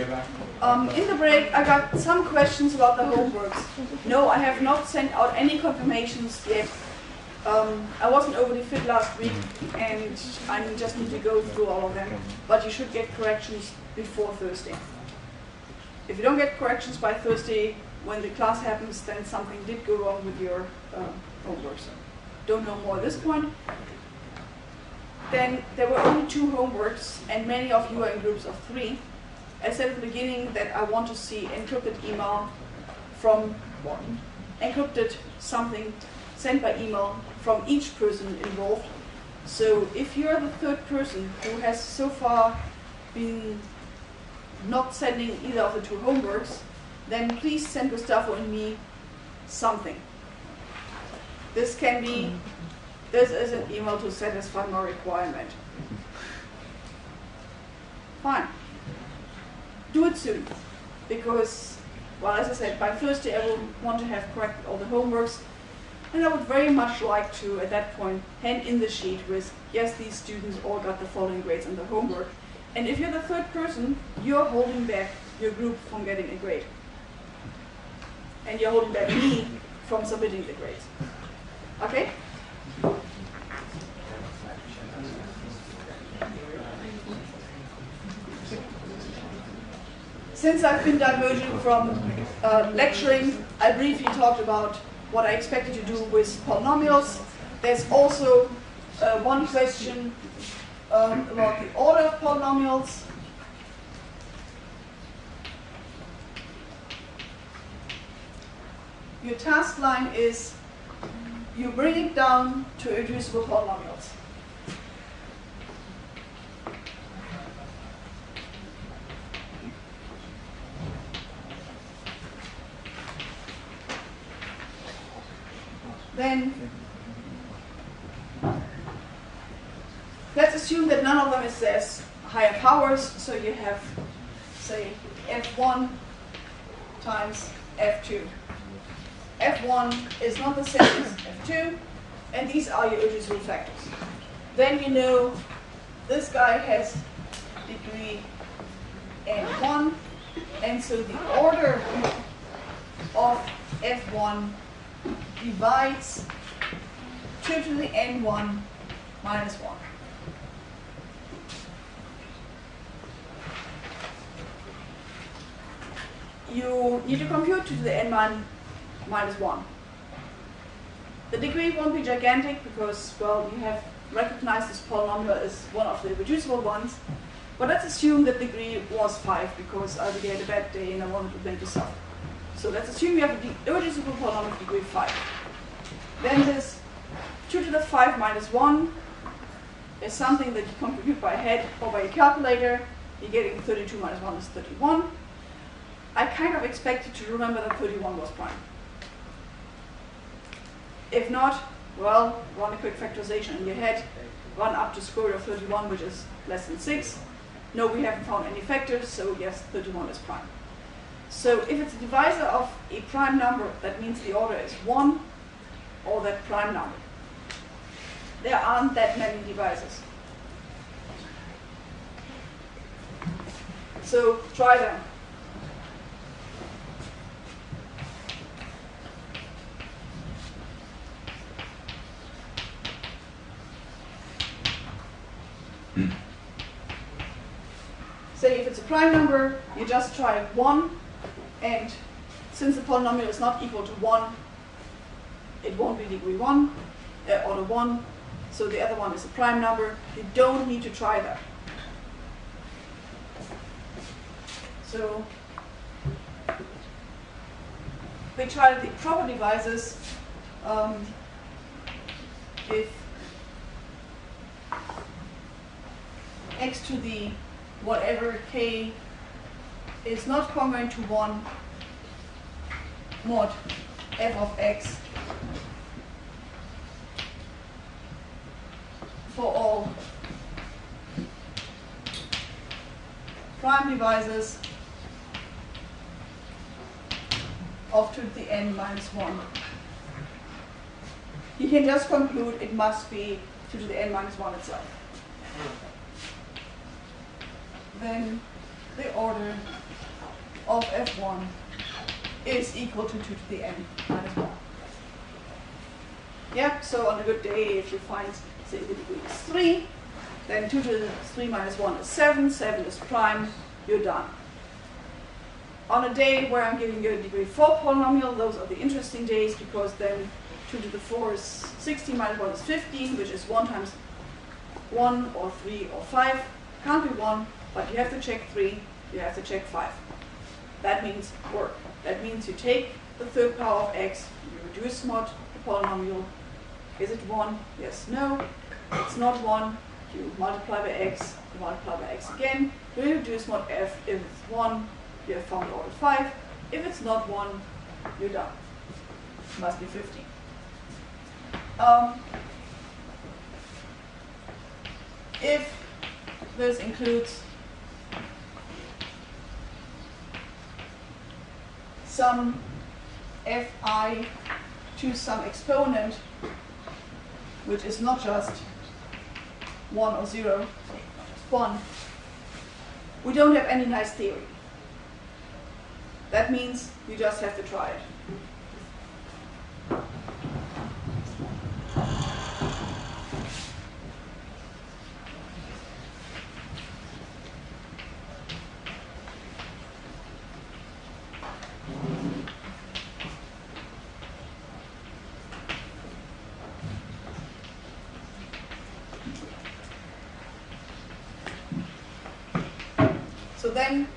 In the break, I got some questions about the homeworks. No, I have not sent out any confirmations yet. I wasn't overly fit last week, and I just need to go through all of them. But you should get corrections before Thursday. If you don't get corrections by Thursday, when the class happens, then something did go wrong with your homework. So don't know more at this point. Then there were only 2 homeworks, and many of you are in groups of 3. I said at the beginning that I want to see encrypted email from encrypted something sent by email from each person involved. So if you're the 3rd person who has so far been not sending either of the 2 homeworks, then please send Gustavo and me something. This is an email to satisfy my requirement. Fine. Do it soon, because, well, as I said, by Thursday I will want to have corrected all the homeworks, and I would very much like to, at that point, hand in the sheet with, yes, these students all got the following grades on the homework. And if you're the 3rd person, you're holding back your group from getting a grade. And you're holding back me from submitting the grades. Okay? Since I've been diverging from lecturing, I briefly talked about what I expected to do with polynomials. There's also one question about the order of polynomials. Your task line is you bring it down to irreducible polynomials. Then let's assume that none of them is as higher powers, so you have, say, f1 times f2. f1 is not the same as f2, and these are your irreducible factors. Then you know this guy has degree n1, and so the order of f1 divides 2 to the n1 minus 1. You need to compute 2 to the n minus 1. The degree won't be gigantic because, well, you have recognized this polynomial as one of the reducible ones. But let's assume that degree was 5 because I really had a bad day and I wanted to blame myself. So let's assume you have an irreducible polynomial of degree 5. Then this 2 to the 5 minus 1 is something that you compute by head or by a calculator. You're getting 32 minus 1 is 31. I kind of expected to remember that 31 was prime. If not, well, run a quick factorization in your head, run up to square root of 31, which is less than 6. No, we haven't found any factors, so yes, 31 is prime. So if it's a divisor of a prime number, that means the order is 1 or that prime number. There aren't that many divisors. So try them. Say if it's a prime number, you just try 1, and since the polynomial is not equal to 1, it won't be degree 1, order 1, so the other one is a prime number. You don't need to try that. So we try the proper divisors if x to the whatever k is not congruent to 1 mod f of x for all prime divisors of 2 to the n minus 1. You can just conclude it must be 2 to the n minus 1 itself. Then the order of f1 is equal to 2 to the n minus 1. Yeah, so on a good day, if you find, say, the degree is 3, then 2 to the 3 minus 1 is 7, 7 is prime, you're done. On a day where I'm giving you a degree 4 polynomial, those are the interesting days, because then 2 to the 4 is 16 minus 1 is 15, which is 1 times 1 or 3 or 5. Can't be 1, but you have to check 3, you have to check 5. That means work. That means you take the third power of x, you reduce mod the polynomial. Is it 1? Yes, no. It's not 1. You multiply by x, you multiply by x again. You reduce mod f. If it's 1, you have found order 5. If it's not 1, you're done. It must be 15. If this includes some fi to some exponent, which is not just 1 or 0, just 1, we don't have any nice theory. That means you just have to try it. So then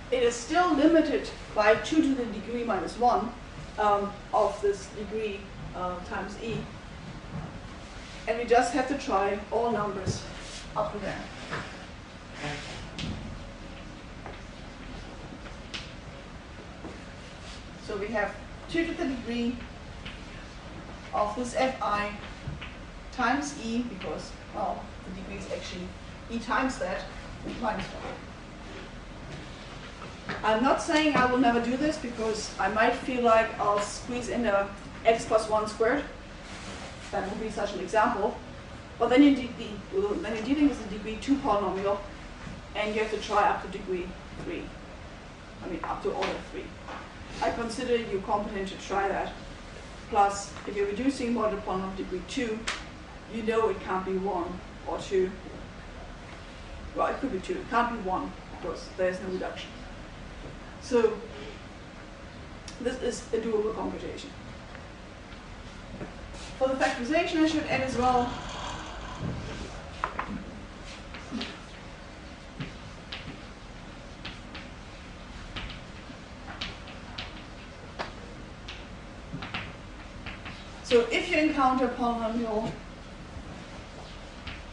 it is still limited by 2 to the degree minus 1 of this degree times e. And we just have to try all numbers up to there. So we have 2 to the degree of this fi times e, because, well, the degree is actually e times that, minus 1. I'm not saying I will never do this, because I might feel like I'll squeeze in a x plus 1 squared. That would be such an example. But then you're dealing with a degree 2 polynomial, and you have to try up to degree 3. I mean, up to order 3. I consider you competent to try that. Plus, if you're reducing mod the polynomial degree 2, you know it can't be 1 or 2. Well, it could be 2. It can't be 1, because there's no reduction. So this is a doable computation. For the factorization, I should add as well so if you encounter a polynomial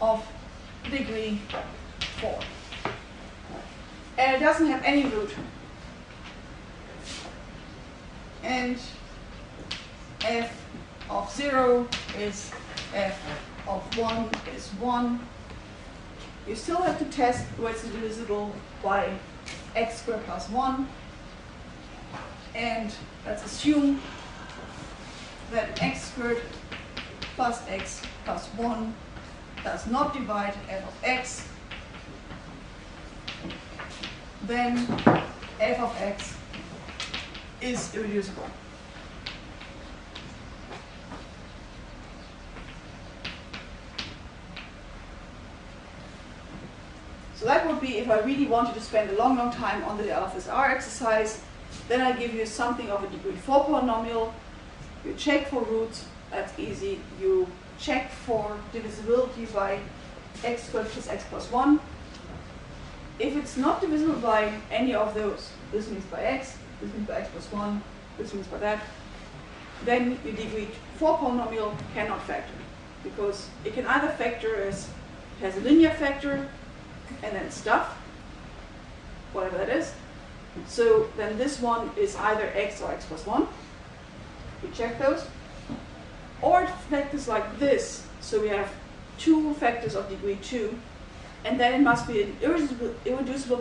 of degree 4 and it doesn't have any root, and f of 0 is f of 1 is 1, you still have to test whether it's divisible by x squared plus 1. And let's assume that x squared plus x plus 1 does not divide f of x. Then f of x is irreducible. So that would be if I really wanted to spend a long time on the LFSR exercise. Then I give you something of a degree 4 polynomial. You check for roots, that's easy. You check for divisibility by x squared plus x plus 1. If it's not divisible by any of those, this means by x, this means by x plus 1, this means by that, then your degree 4 polynomial cannot factor, because it can either factor as it has a linear factor and then stuff, whatever that is. So then this one is either x or x plus 1. We check those. Or it factors like this. So we have two factors of degree 2, and then it must be an irreducible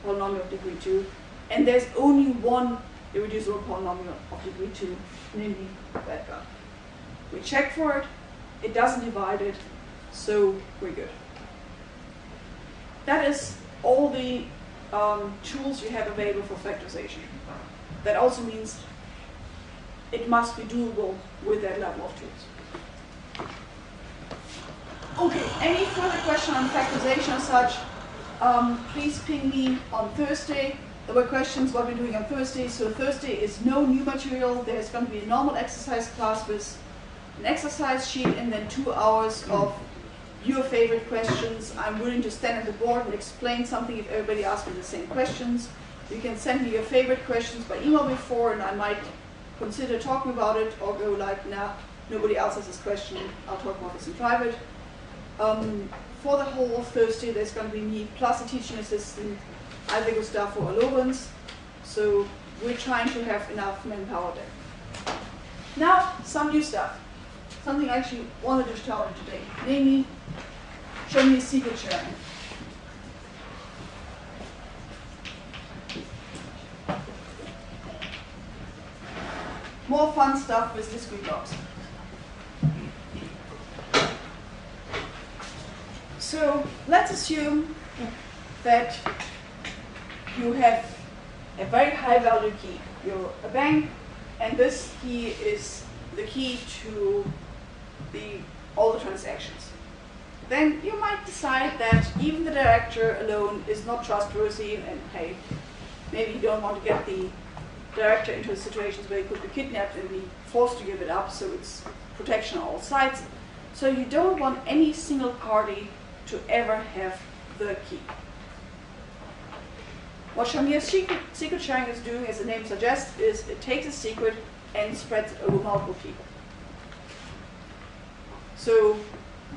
polynomial of degree 2, and there's only one irreducible polynomial of degree 2, namely that guy. We check for it, it doesn't divide it, so we're good. That is all the tools you have available for factorization. That also means it must be doable with that level of tools. Okay, any further question on factorization or such, please ping me on Thursday. There were questions what we're doing on Thursday. So Thursday is no new material. There's going to be a normal exercise class with an exercise sheet and then 2 hours of your favorite questions. I'm willing to stand at the board and explain something if everybody asks me the same questions. You can send me your favorite questions by email before, and I might consider talking about it, or go like, nah, nobody else has this question, I'll talk about this in private. For the whole Thursday, there's going to be me plus a teaching assistant, either Gustavo or Lorenz. So we're trying to have enough manpower there. Now, some new stuff. Something I actually wanted to tell you today, namely Shamir Secret Sharing. More fun stuff with discrete logs. So let's assume that you have a very high value key. You're a bank, and this key is the key to all the transactions. Then you might decide that even the director alone is not trustworthy, and hey, maybe you don't want to get the director into situations where he could be kidnapped and be forced to give it up, so it's protection on all sides. So you don't want any single party to ever have the key. What Shamir Secret Sharing is doing, as the name suggests, is it takes a secret and spreads it over multiple people. So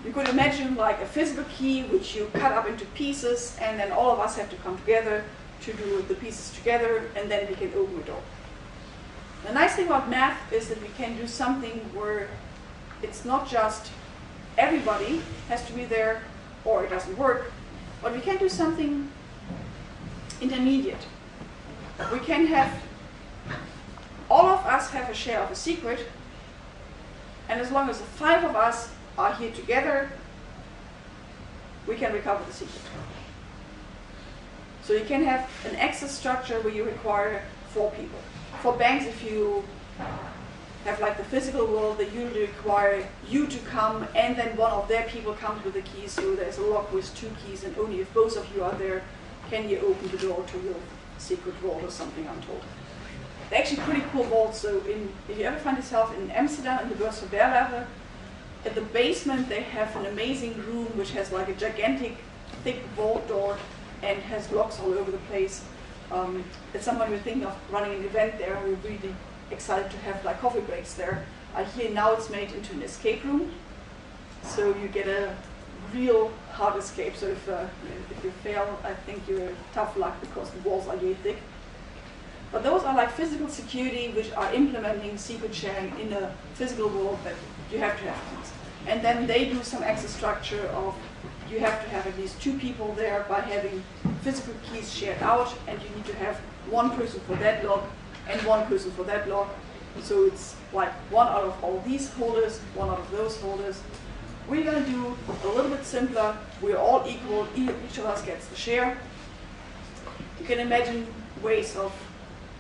you could imagine like a physical key which you cut up into pieces, and then all of us have to come together to do the pieces together, and then we can open a door. The nice thing about math is that we can do something where it's not just everybody has to be there or it doesn't work, but we can do something intermediate. We can have all of us have a share of a secret, and as long as the 5 of us are here together, we can recover the secret. So you can have an access structure where you require 4 people. For banks, if you have like the physical world, they usually require you to come, and then one of their people comes with the keys. So there's a lock with 2 keys, and only if both of you are there can you open the door to your secret vault or something, I'm told. They're actually pretty cool vaults. So if you ever find yourself in Amsterdam in the Beurs van Berlage, at the basement they have an amazing room which has like a gigantic thick vault door and has locks all over the place. At some point we're thinking of running an event there. We're really excited to have like coffee breaks there. I hear now it's made into an escape room, so you get a real hard escape. So if you fail, I think you're tough luck because the walls are really thick. But those are like physical security which are implementing secret sharing in a physical world that you have to have keys. And then they do some access structure of you have to have at least 2 people there by having physical keys shared out, and you need to have 1 person for that lock and 1 person for that lock. So it's like 1 out of all these holders, 1 out of those holders. We're going to do a little bit simpler. We're all equal. Each of us gets the share. You can imagine ways of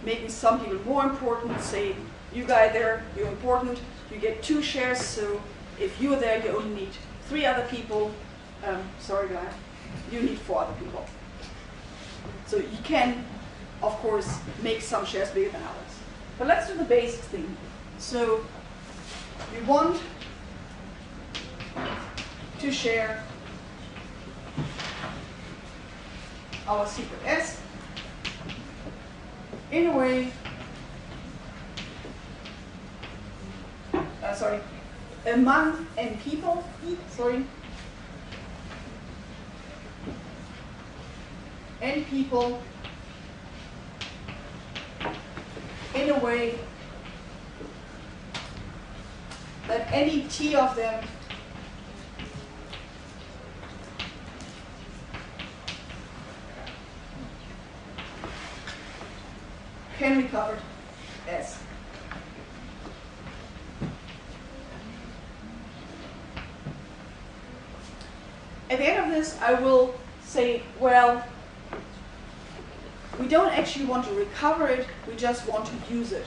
making some people more important. Say, you guy there, you're important. You get 2 shares. So if you're there, you only need 3 other people. Sorry, guy. You need 4 other people. So you can, of course, make some shares bigger than others. But let's do the basic thing. So we want to share our secret S in a way, among n people, n people in a way that any t of them can be covered as. At the end of this, I will say, well, we don't actually want to recover it, we just want to use it.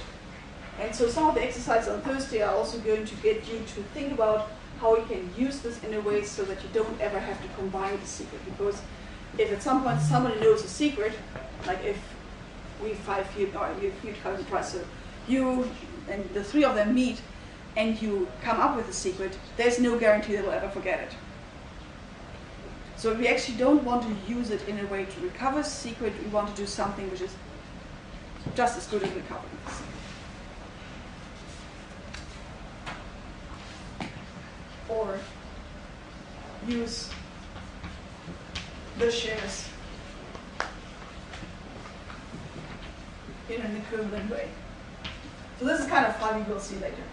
And so some of the exercises on Thursday are also going to get you to think about how you can use this in a way so that you don't ever have to combine the secret. Because if at some point somebody knows a secret, like if we you come across, so you and the three of them meet and you come up with a secret, there's no guarantee they will ever forget it. So we actually don't want to use it in a way to recover a secret, we want to do something which is just as good as recovering the secret. Or use the shares in an equivalent way. So this is kind of fun, we will see later.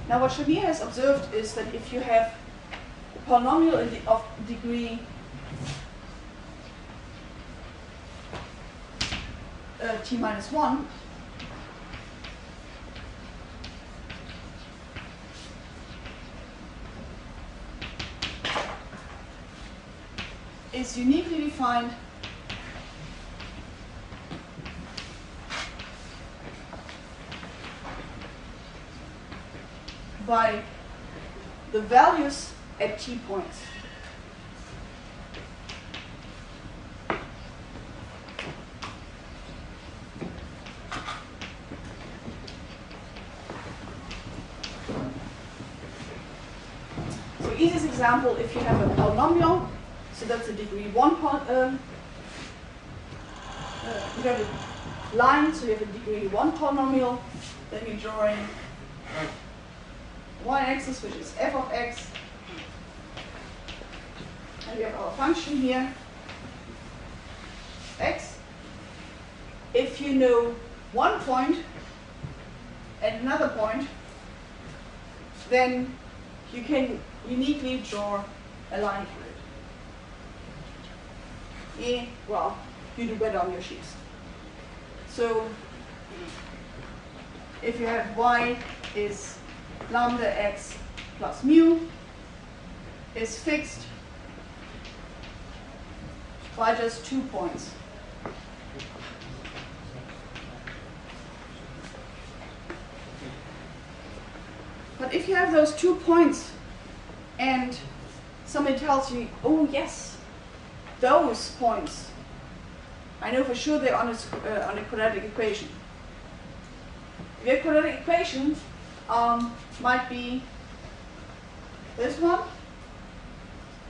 Now what Shamir has observed is that if you have a polynomial of degree t minus 1, is uniquely defined by the values at t points. So easiest example, if you have a polynomial, so that's a degree 1 you have a line, so you have a degree 1 polynomial, then you draw in y-axis, which is f of x, and we have our function here, x. If you know one point and another point, then you can uniquely draw a line for it. Well, you do better on your sheets. So if you have y is lambda x plus mu is fixed by just 2 points. But if you have those 2 points and somebody tells you, oh yes, those points, I know for sure they're on a quadratic equation. Your quadratic equation might be this one,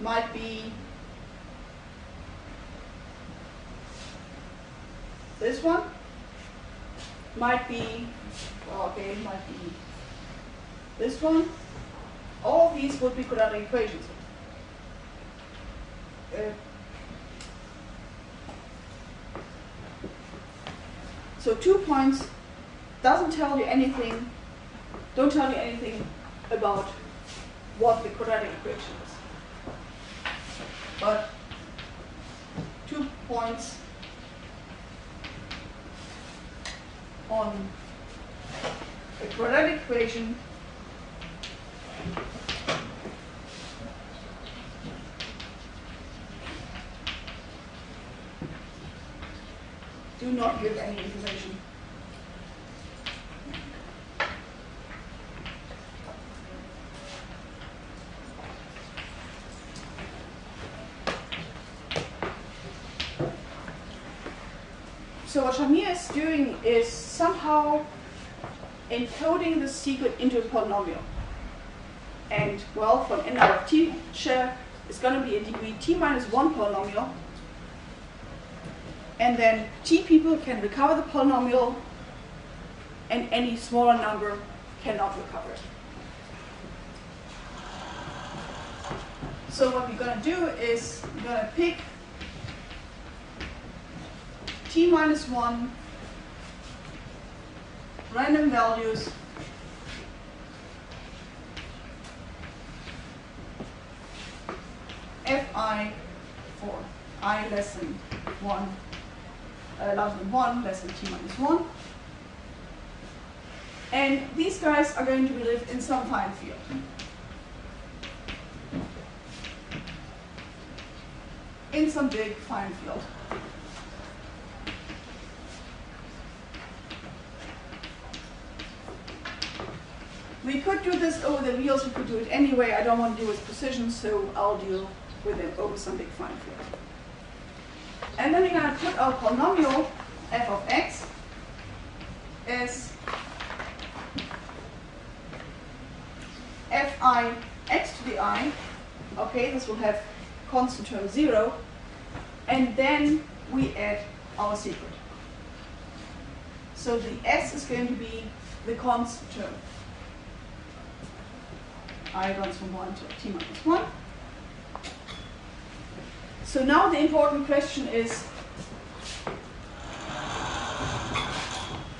might be this one, might be, well, okay, might be this one. All of these would be quadratic equations. So 2 points doesn't tell you anything, don't tell you anything about what the quadratic equation is. But 2 points on a quadratic equation do not give any information. So what Shamir is doing is somehow encoding the secret into a polynomial. And well, from n out of t share is going to be a degree t minus 1 polynomial. And then t people can recover the polynomial, and any smaller number cannot recover it. So what we're going to do is we're going to pick t minus 1 random values fi for I less than 1 larger than 1, less than t minus 1. And these guys are going to be lived in some fine field. In some big fine field. We could do this over the reals, we could do it anyway. I don't want to deal with precision, so I'll deal with it over some big fine field. And then we're going to put our polynomial f of x as fi x to the I. Okay, this will have constant term 0. And then we add our secret. So the s is going to be the constant term. I runs from 1 to t minus 1. So now the important question is,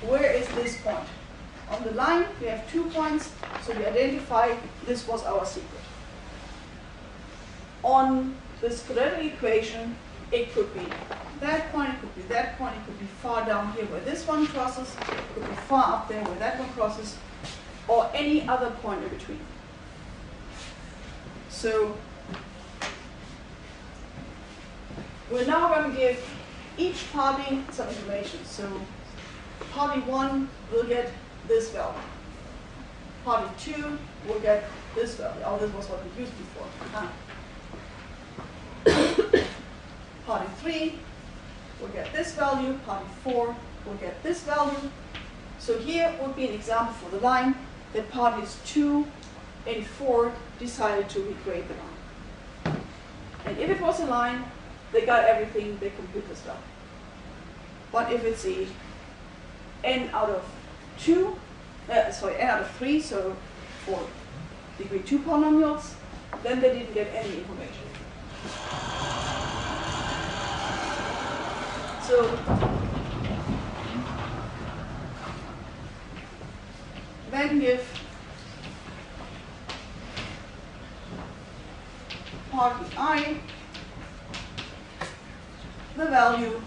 where is this point? On the line, we have 2 points, so we identify this was our secret. On this quadratic equation, it could be that point, it could be that point, it could be far down here where this one crosses, it could be far up there where that one crosses, or any other point in between. So we're now going to give each party some information. So party 1 will get this value. Party 2 will get this value. Oh, this was what we used before. Party 3 will get this value. Party 4 will get this value. So here would be an example for the line that parties 2 and 4 decided to recreate the line. And if it was a line, they got everything, they compute this value. But if it's a n out of 2, n out of 3, so for degree 2 polynomials, then they didn't get any information. So then give party I the value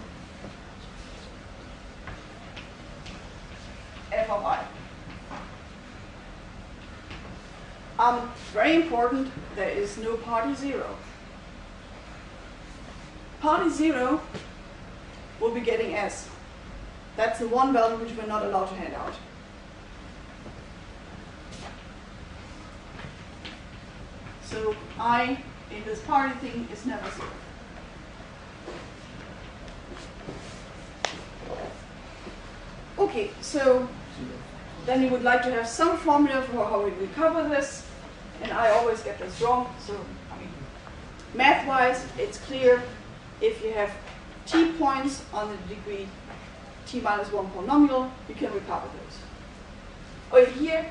f of I. Very important, there is no party 0. Party 0 will be getting s. That's the one value which we're not allowed to hand out. So I in this party thing is never 0. Okay, so then you would like to have some formula for how we recover this, and I always get this wrong. So, I mean, math-wise, it's clear. If you have t points on the degree t minus 1 polynomial, you can recover those. Over here,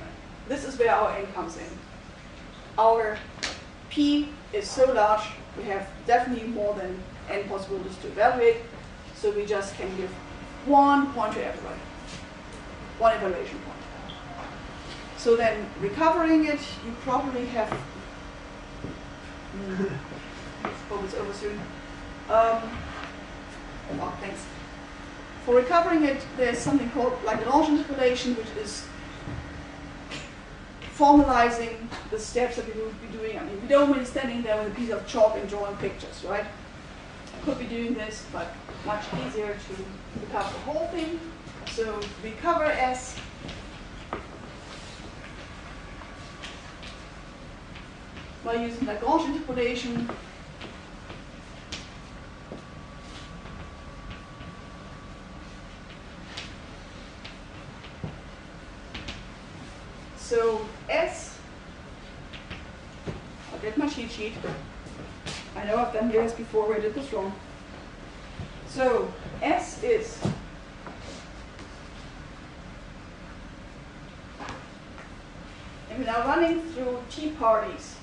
this is where our n comes in. Our p is so large, we have definitely more than n possibilities to evaluate, so we just can give one point to everybody. One evaluation point. So then recovering it, you probably have, hope it's over soon. Oh, thanks. For recovering it, there's something called Lagrange interpolation, which is formalizing the steps that we would be doing. I mean, we don't want to be standing there with a piece of chalk and drawing pictures, right? Could be doing this, but much easier to recover the whole thing. So recover S by using Lagrange interpolation. So S, I'll get my cheat sheet. I know I've done this before where I did this wrong. So S is and we're now running through T parties.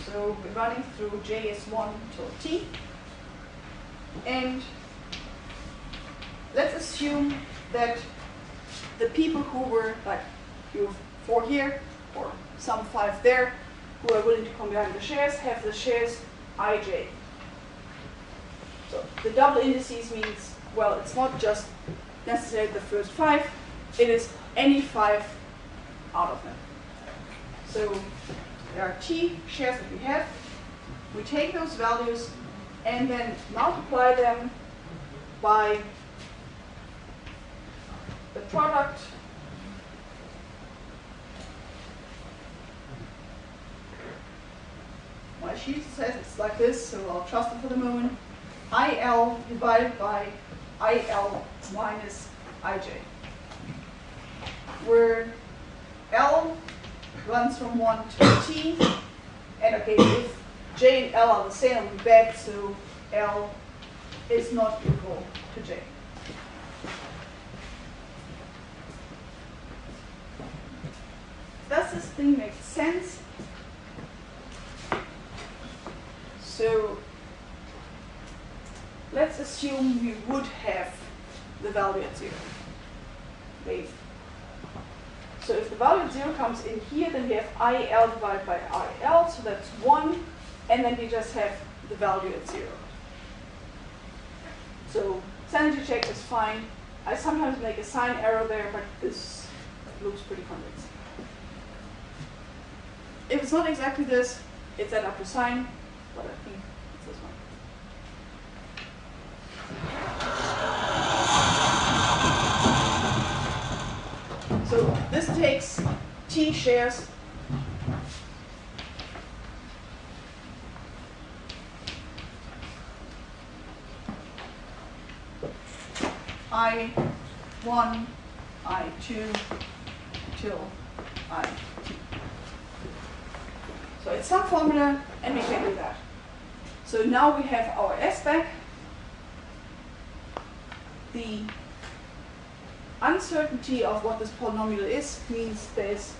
So we're running through J is 1 till T. And let's assume that the people who were, like you have 4 here, or some 5 there, who are willing to combine the shares, have the shares ij. So the double indices means, well, it's not just necessarily the first 5, it is any 5 out of them. So there are t shares that we have. We take those values and then multiply them by the product my sheet says it's like this, so I'll trust it for the moment. IL divided by IL minus IJ, where L runs from 1 to T, and okay, if J and L are the same, I'll be bad, so L is not equal to J. Does this thing make sense? So let's assume we would have the value at 0. Wait. So if the value at 0 comes in here, then we have IL divided by IL, so that's 1, and then we just have the value at 0. So sanity check is fine. I sometimes make a sign error there, but this looks pretty convincing. If it's not exactly this, it's that upper sign, but I think it's this one. So this takes T shares I1, I2 till I2. So it's some formula, and we can do that. So now we have our S back. The uncertainty of what this polynomial is means there's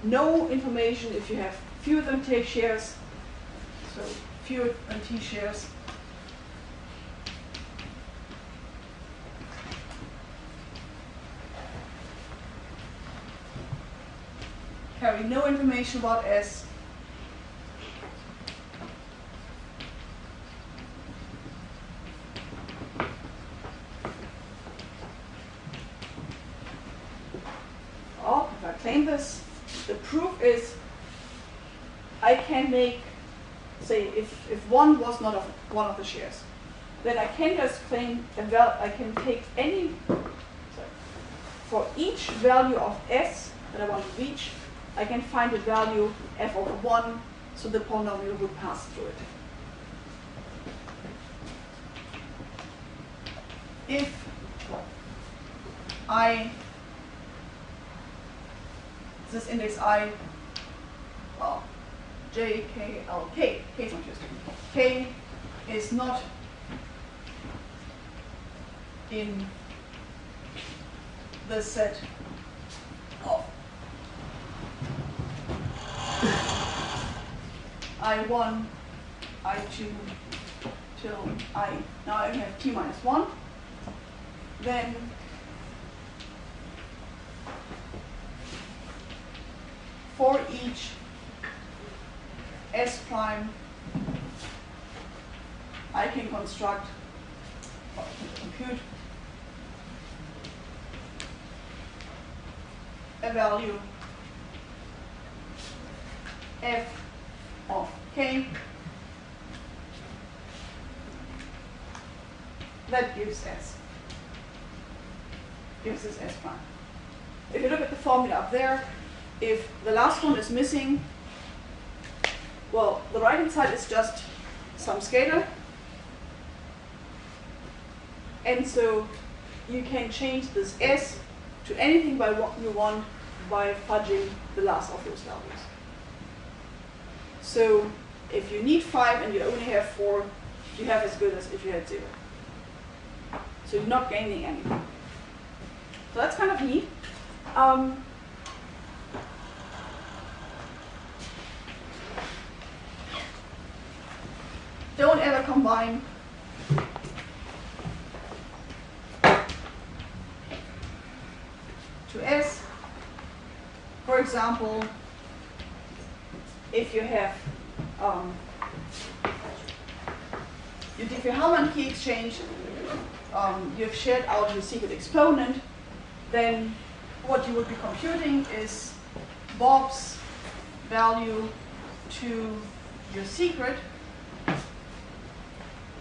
no information if you have fewer than T shares. So fewer than T shares. Carry no information about S. Oh, if I claim this, the proof is I can make, say, if 1 was not one of the shares, then I can just claim I can take any, for each value of S that I want to reach, I can find a value f over 1, so the polynomial would pass through it. If this index I, well, J, K, L, K, K is not used. K is not in the set of I1, I2 till I, now I have T minus 1, then for each S prime, I can construct, or compute a value f of k that gives S. Gives this S prime. If you look at the formula up there, if the last one is missing, well, the right hand side is just some scalar. And so you can change this S to anything by what you want by fudging the last of those values. So if you need 5 and you only have 4, you have as good as if you had 0. So you're not gaining anything. So that's kind of neat. Don't ever combine to S. For example, if you have you did your Hellman key exchange, you've shared out your secret exponent, then what you would be computing is Bob's value to your secret.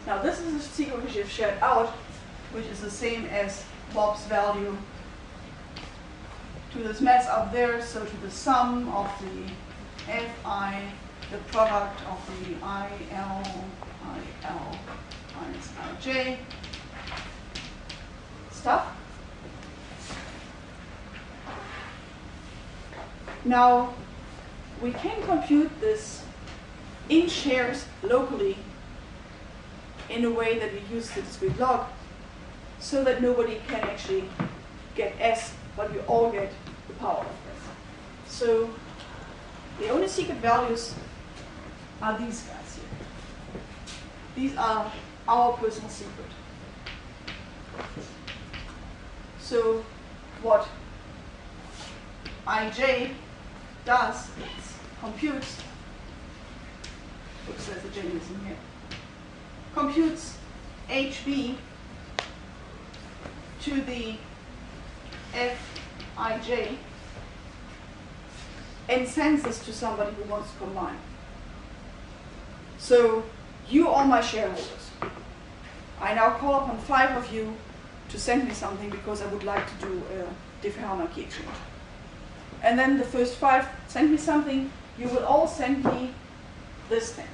Now this is a secret which you've shared out, which is the same as Bob's value to this mess up there, so to the sum of the Fi, the product of the IL minus Ij stuff. Now, we can compute this in shares locally in a way that we use the discrete log, so that nobody can actually get S, but we all get the power of S. So the only secret values are these guys here. These are our personal secret. So what Ij does is computes, oops, there's a J missing here, computes HB to the Fij and sends this to somebody who wants to combine. So you are my shareholders. I now call upon 5 of you to send me something because I would like to do a Diffie-Hellman key exchange. And then the first 5 send me something. You will all send me this thing.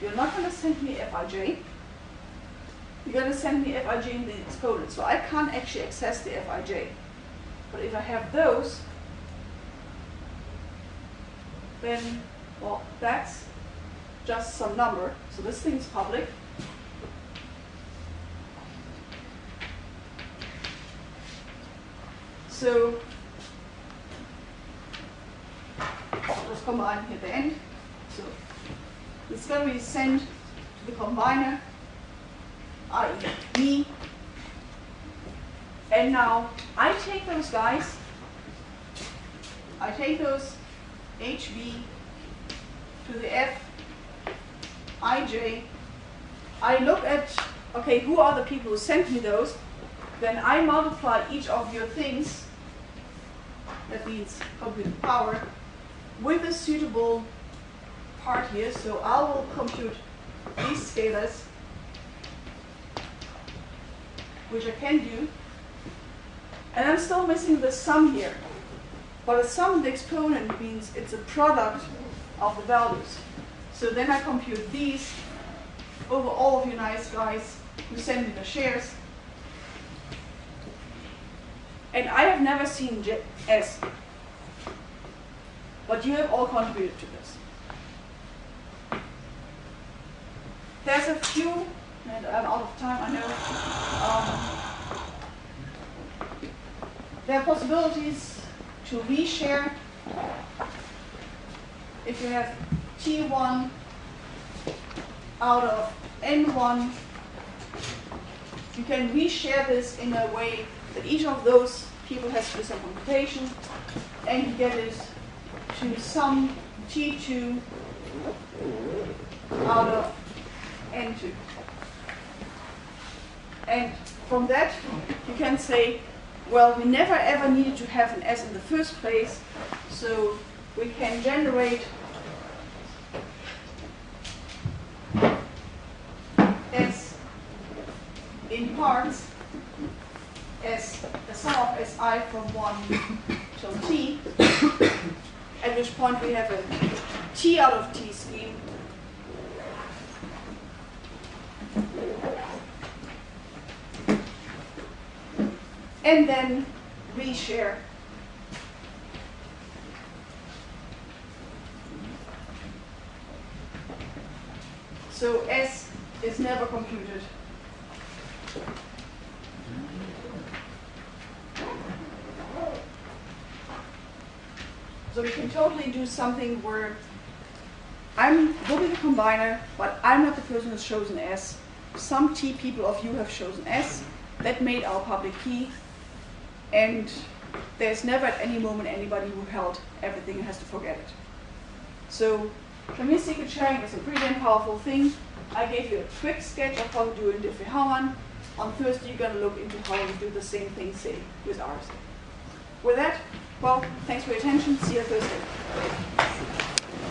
You're not going to send me Fij. You're going to send me Fij in the exponent. So I can't actually access the Fij. But if I have those, then, well, that's just some number. So this thing is public. So I'll just combine here at the end. So it's going to be sent to the combiner, i.e. me. And now I take those guys, I take those HB to the Fij. I look at, okay, who are the people who sent me those? Then I multiply each of your things, that means computed power, with a suitable part here. So I will compute these scalars, which I can do. And I'm still missing the sum here. But a sum of the exponent means it's a product of the values. So then I compute these over all of you nice guys who send me the shares. And I have never seen S. But you have all contributed to this. There's a few, and I'm out of time, I know. There are possibilities to reshare. If you have T1 out of N1, you can reshare this in a way that each of those people has to do some computation, and you get it to some T2 out of N2. And from that, you can say, well, we never ever needed to have an S in the first place, so we can generate S in parts as the sum of Si from 1 till T, at which point we have a T out of T scheme. And then reshare. So S is never computed. So we can totally do something where will be the combiner, but I'm not the person who's chosen S. Some T people of you have chosen S. That made our public key. And there's never at any moment anybody who held everything and has to forget it. So Shamir Secret Sharing is a pretty damn powerful thing. I gave you a quick sketch of how we do in Diffie-Hellman. On Thursday, you're going to look into how we do the same thing, say, with RSA. With that, well, thanks for your attention. See you Thursday.